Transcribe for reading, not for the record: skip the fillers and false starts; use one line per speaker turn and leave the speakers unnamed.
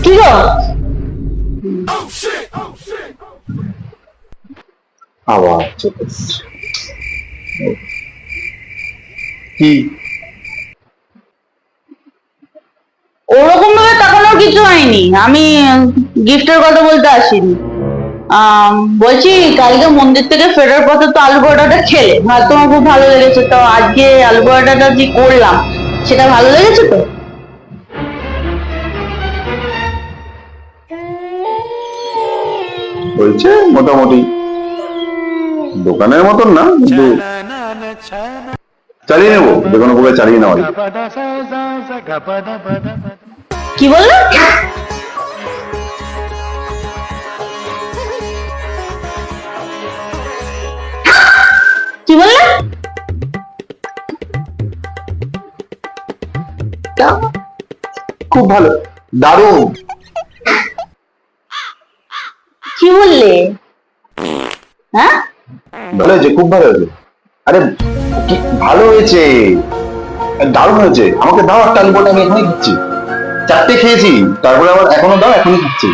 কি গো?
আবার চলে এসছে। কি
ওরকম ভাবে তাকানোর কিছু হয়নি, আমি গিফটের কথা বলতে আসিনি। বলছি কালকে মন্দির থেকে ফেরার পথে তো আলু পরোটাটা খেলে, তোমার খুব ভালো লেগেছে, তো আজকে আলু পরোটাটা যে করলাম সেটা ভালো লেগেছে তো?
হয়েছে মোটামুটি, দোকানের মতন না কিন্তু চালিয়ে নেবো, যে কোনো প্রকার চালিয়ে নেওয়া যায়।
কি বললে? কি বললে?
খুব ভালো, দারুণ।
কি বললে? হ্যাঁ,
ভালো হয়েছে, খুব ভালো হয়েছে। আরে কি ভালো হয়েছে, দারুণ হয়েছে। আমাকে দাও একটা আলু পরোটা, আমি এখনই খাচ্ছি। 4টে খেয়েছি, তারপরে আবার এখনো দাও, এখনই খাচ্ছি।